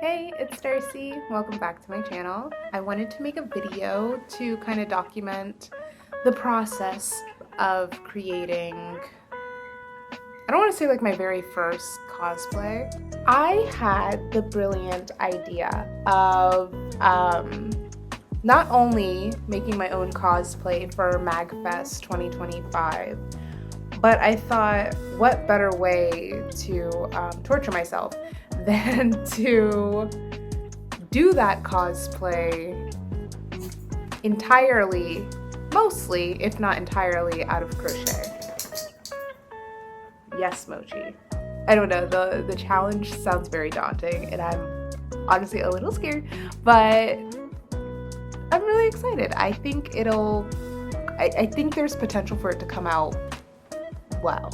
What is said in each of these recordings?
Hey, it's Darcy. Welcome back to my channel. I wanted to make a video to kind of document the process of creating, I don't want to say like my very first cosplay. I had the brilliant idea of not only making my own cosplay for MagFest 2025, but I thought, what better way to torture myself than to do that cosplay entirely, mostly, if not entirely, out of crochet. Yes, Mochi. I don't know, the challenge sounds very daunting, and I'm honestly a little scared, but I'm really excited. I think I think there's potential for it to come out well.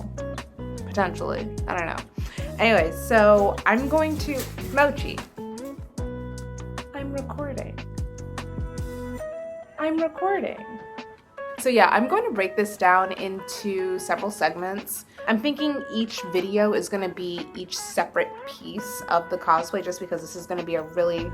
Potentially. I don't know. Anyway, so I'm going to... Mochi. I'm recording. So yeah, I'm going to break this down into several segments. I'm thinking each video is going to be each separate piece of the cosplay, just because this is going to be a really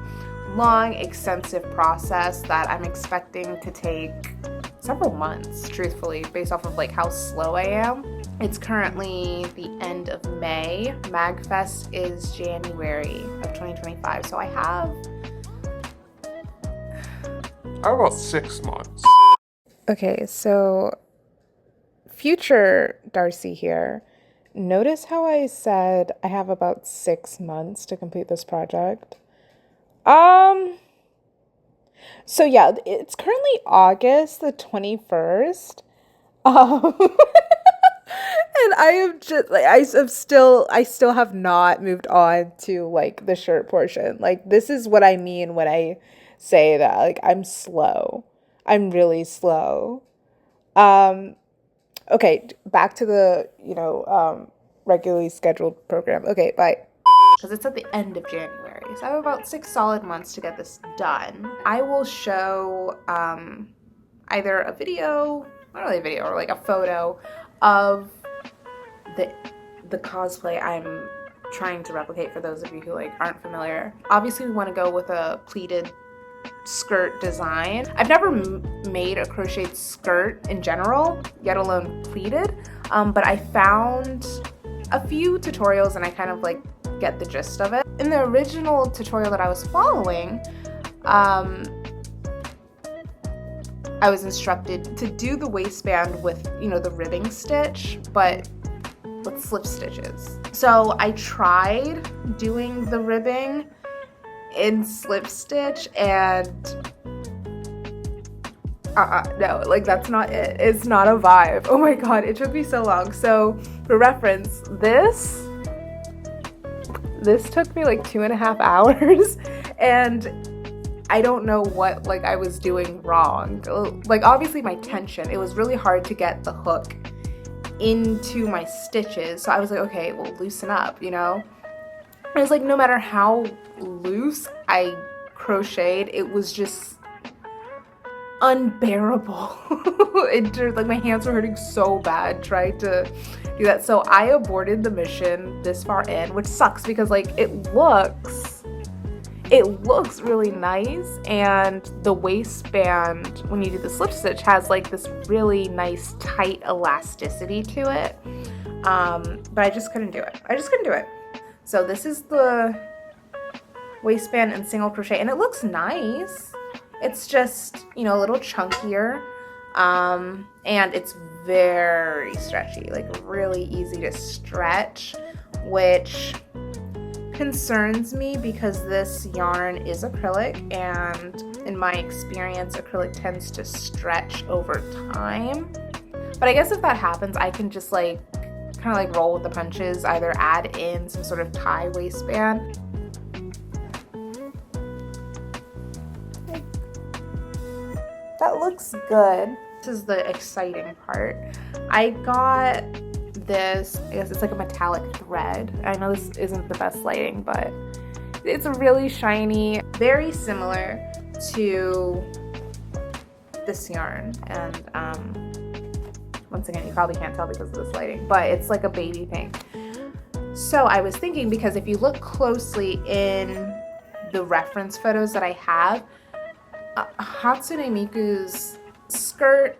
long, extensive process that I'm expecting to take several months, truthfully, based off of like how slow I am. It's currently the end of May. MagFest is January of 2025, so I have about 6 months. Okay, so future Darcy here. Notice how I said I have about 6 months to complete this project. So yeah, it's currently August the 21st. And I am just like I still have not moved on to like the shirt portion. Like, this is what I mean when I say that like I'm slow. I'm really slow. Okay, back to the, regularly scheduled program. Okay, bye. Because it's at the end of January, so I have about 6 solid months to get this done. I will show either a video, not really a video, or like a photo of the cosplay I'm trying to replicate, for those of you who like aren't familiar. Obviously we want to go with a pleated skirt design. I've never made a crocheted skirt in general, yet alone pleated, but I found a few tutorials and I kind of like get the gist of it. In the original tutorial that I was following, I was instructed to do the waistband with, the ribbing stitch, but with slip stitches. So I tried doing the ribbing in slip stitch, and no, like that's not it. It's not a vibe. Oh my god, it took me so long. So for reference, this took me like 2.5 hours, and I don't know what like I was doing wrong. Like, obviously my tension, it was really hard to get the hook into my stitches, so I was like, okay, well, loosen up, It was like, no matter how loose I crocheted, it was just unbearable. Like, my hands were hurting so bad trying to do that. So I aborted the mission this far in, which sucks because like it looks really nice, and the waistband, when you do the slip stitch, has like this really nice tight elasticity to it, but I just couldn't do it. So this is the waistband in single crochet, and it looks nice. It's just, a little chunkier, and it's very stretchy, like really easy to stretch, which concerns me because this yarn is acrylic, and in my experience, acrylic tends to stretch over time. But I guess if that happens, I can just like kind of like roll with the punches, either add in some sort of tie waistband. That looks good. This is the exciting part. I got this, I guess it's like a metallic thread. I know this isn't the best lighting, but it's really shiny, very similar to this yarn. And once again, you probably can't tell because of this lighting, but it's like a baby pink. So I was thinking, because if you look closely in the reference photos that I have, Hatsune Miku's skirt,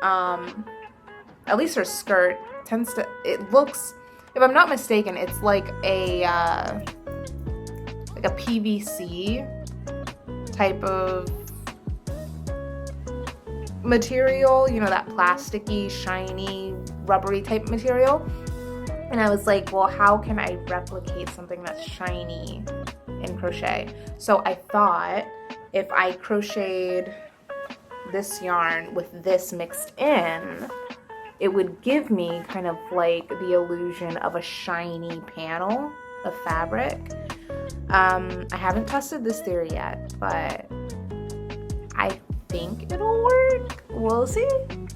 at least her skirt tends to, it looks, if I'm not mistaken, it's like a PVC type of material, you know, that plasticky, shiny, rubbery type material. And I was like, well, how can I replicate something that's shiny in crochet? So I thought if I crocheted this yarn with this mixed in, it would give me kind of like the illusion of a shiny panel of fabric. I haven't tested this theory yet, but I think it'll work. We'll see.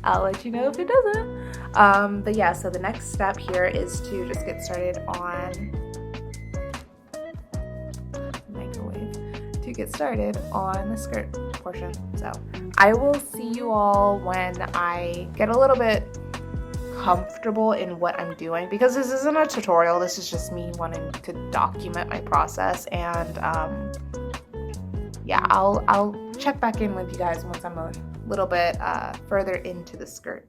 I'll let you know if it doesn't. But yeah, so the next step here is to just get started on the skirt portion. So I will see you all when I get a little bit comfortable in what I'm doing, because this isn't a tutorial, this is just me wanting to document my process. And yeah, I'll check back in with you guys once I'm a little bit further into the skirt.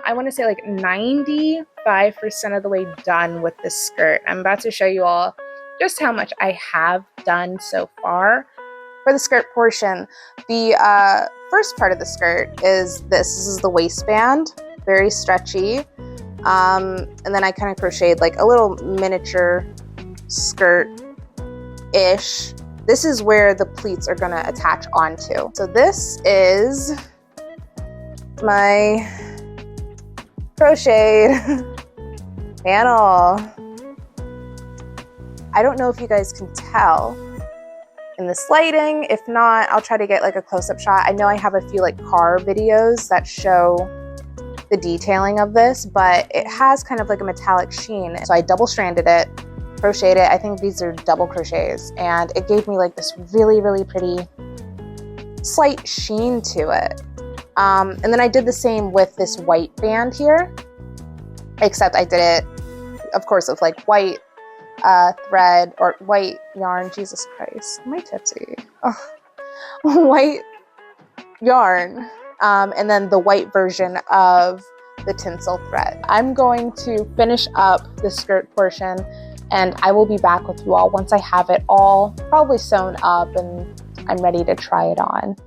I want to say like 95% of the way done with this skirt. I'm about to show you all just how much I have done so far. For the skirt portion, the first part of the skirt is this is the waistband, very stretchy. And then I kind of crocheted like a little miniature skirt-ish. This is where the pleats are gonna attach onto. So this is my crocheted panel. I don't know if you guys can tell in this lighting. If not, I'll try to get like a close-up shot. I know I have a few like car videos that show the detailing of this, but it has kind of like a metallic sheen. So I double stranded it, crocheted it. I think these are double crochets, and it gave me like this really, really pretty slight sheen to it. And then I did the same with this white band here, except I did it, of course, with like white thread or white yarn. Jesus Christ, am I tipsy? Oh. White yarn, and then the white version of the tinsel thread. I'm going to finish up the skirt portion, and I will be back with you all once I have it all probably sewn up and I'm ready to try it on.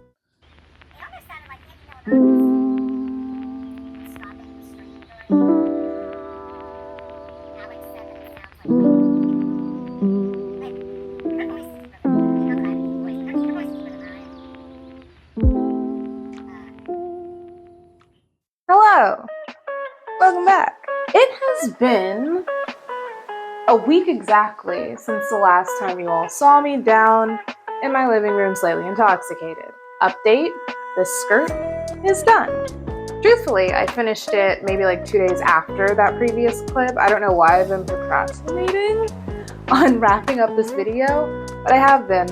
Hello, welcome back. It has been a week exactly since the last time you all saw me down in my living room slightly intoxicated. Update, this skirt is done. Truthfully, I finished it maybe like 2 days after that previous clip. I don't know why I've been procrastinating on wrapping up this video, but I have been.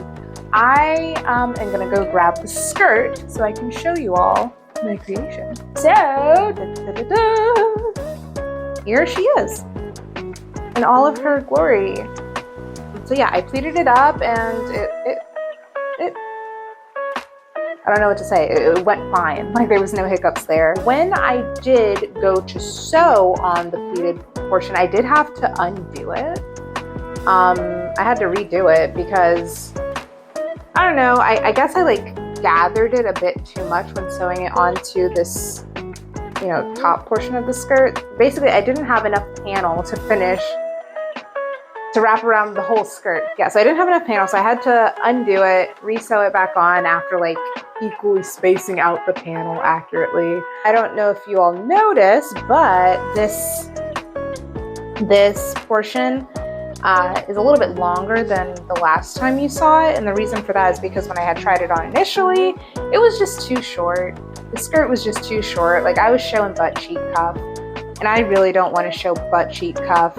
I am gonna go grab the skirt so I can show you all my creation. So, here she is in all of her glory. So yeah, I pleated it up, and I don't know what to say. It went fine. Like there was no hiccups there. When I did go to sew on the pleated portion, I did have to undo it. I had to redo it because, I don't know, I guess I like gathered it a bit too much when sewing it onto this, you know, top portion of the skirt. Basically, I didn't have enough panel to finish, to wrap around the whole skirt. Yeah, so I didn't have enough panel, so I had to undo it, re-sew it back on after like equally spacing out the panel accurately. I don't know if you all noticed, but this portion is a little bit longer than the last time you saw it, and the reason for that is because when I had tried it on initially, it was just too short. The skirt was just too short. Like I was showing butt cheek cuff, and I really don't want to show butt cheek cuff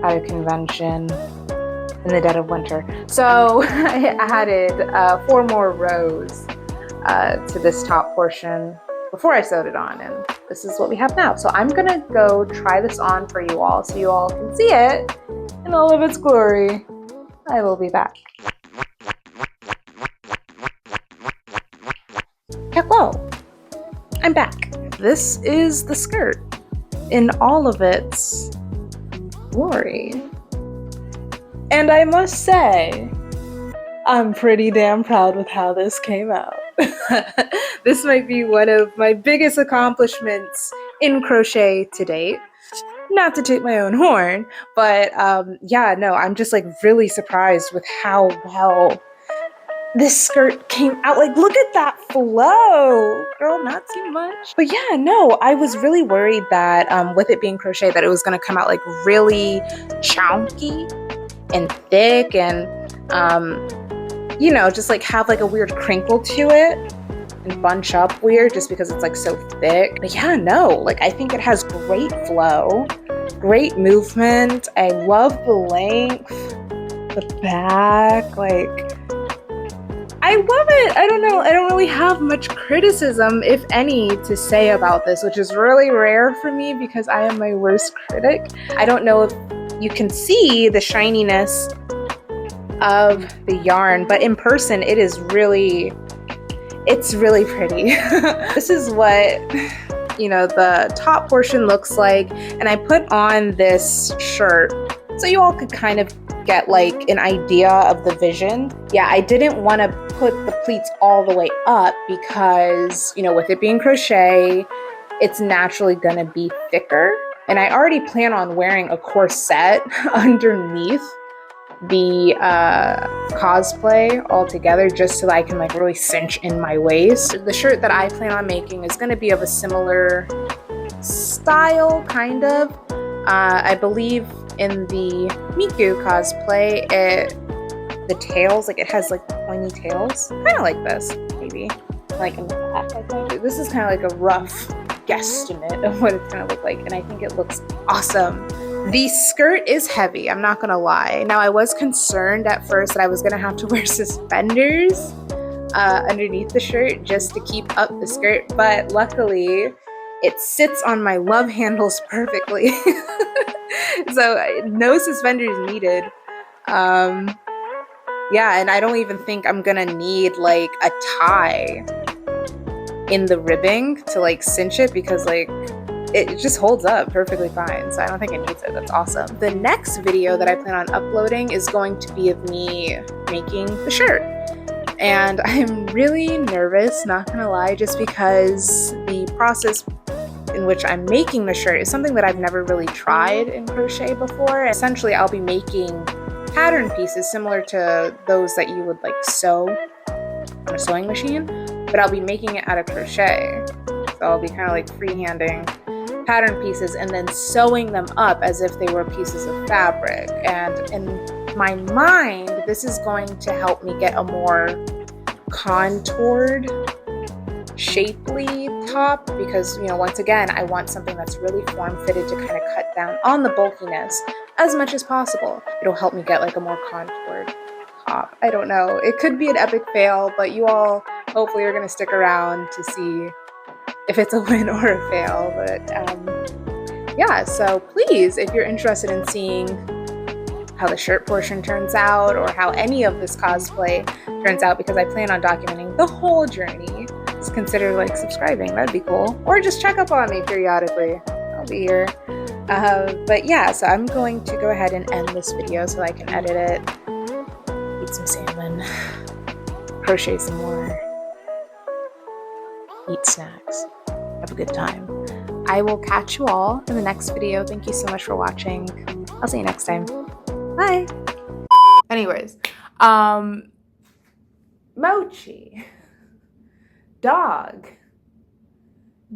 at a convention in the dead of winter. So I added 4 more rows to this top portion before I sewed it on, and this is what we have now. So I'm gonna go try this on for you all so you all can see it in all of its glory. I will be back. Hello, I'm back. This is the skirt in all of its glory. And I must say, I'm pretty damn proud with how this came out. This might be one of my biggest accomplishments in crochet to date. Not to toot my own horn, but yeah, no, I'm just like really surprised with how well this skirt came out. Like, look at that flow, girl, not too much. But yeah, no, I was really worried that with it being crochet that it was gonna come out like really chunky and thick and you know, just like have like a weird crinkle to it and bunch up weird just because it's like so thick. But yeah, no, like I think it has great flow, great movement. I love the length, the back, like I love it. I don't know, I don't really have much criticism, if any, to say about this, which is really rare for me because I am my worst critic. I don't know if you can see the shininess of the yarn, but in person it is really, it's really pretty. This is what, you know, the top portion looks like, and I put on this shirt so you all could kind of get like an idea of the vision. Yeah, I didn't want to put the pleats all the way up because, you know, with it being crochet, it's naturally gonna be thicker, and I already plan on wearing a corset underneath the cosplay altogether just so that I can like really cinch in my waist. The shirt that I plan on making is going to be of a similar style, kind of. I believe in the Miku cosplay, the tails, like it has like pointy tails, kind of like this, maybe, like in the back, I think. This is kind of like a rough guesstimate of what it's going to look like, and I think it looks awesome. The skirt is heavy, I'm not gonna lie. Now, I was concerned at first that I was gonna have to wear suspenders underneath the shirt just to keep up the skirt, but luckily it sits on my love handles perfectly. So no suspenders needed. Yeah, and I don't even think I'm gonna need like a tie in the ribbing to like cinch it because like it just holds up perfectly fine, so I don't think it needs it. That's awesome. The next video that I plan on uploading is going to be of me making the shirt. And I'm really nervous, not gonna lie, just because the process in which I'm making the shirt is something that I've never really tried in crochet before. Essentially, I'll be making pattern pieces similar to those that you would like sew on a sewing machine, but I'll be making it out of crochet. So I'll be kind of like freehanding pattern pieces and then sewing them up as if they were pieces of fabric. And in my mind, this is going to help me get a more contoured, shapely top because, you know, once again, I want something that's really form-fitted to kind of cut down on the bulkiness as much as possible. It'll help me get like a more contoured top. I don't know. It could be an epic fail, but you all hopefully are going to stick around to see if it's a win or a fail. But yeah, so please, if you're interested in seeing how the shirt portion turns out or how any of this cosplay turns out, because I plan on documenting the whole journey. Just consider like subscribing, that'd be cool. Or just check up on me periodically. I'll be here. But yeah, so I'm going to go ahead and end this video so I can edit it, eat some salmon, crochet some more, eat snacks, have a good time. I will catch you all in the next video. Thank you so much for watching. I'll see you next time. Bye. Anyways, Mochi, dog,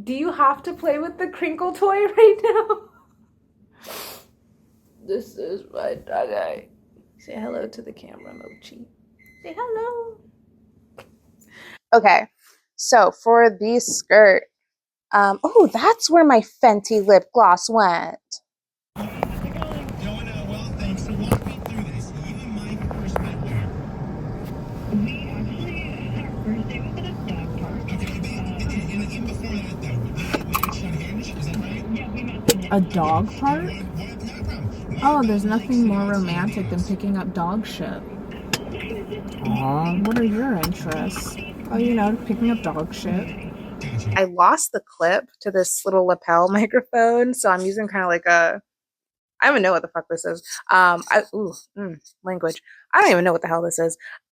do you have to play with the crinkle toy right now? This is my dog eye. Say hello to the camera, Mochi. Say hello. Okay, so for the skirt, oh, that's where my Fenty lip gloss went. A dog park? Oh, there's nothing more romantic than picking up dog shit. Aw, what are your interests? Oh, you know, picking up dog shit. I lost the clip to this little lapel microphone, so I'm using kind of like a, I don't even know what the fuck this is. Language. I don't even know what the hell this is.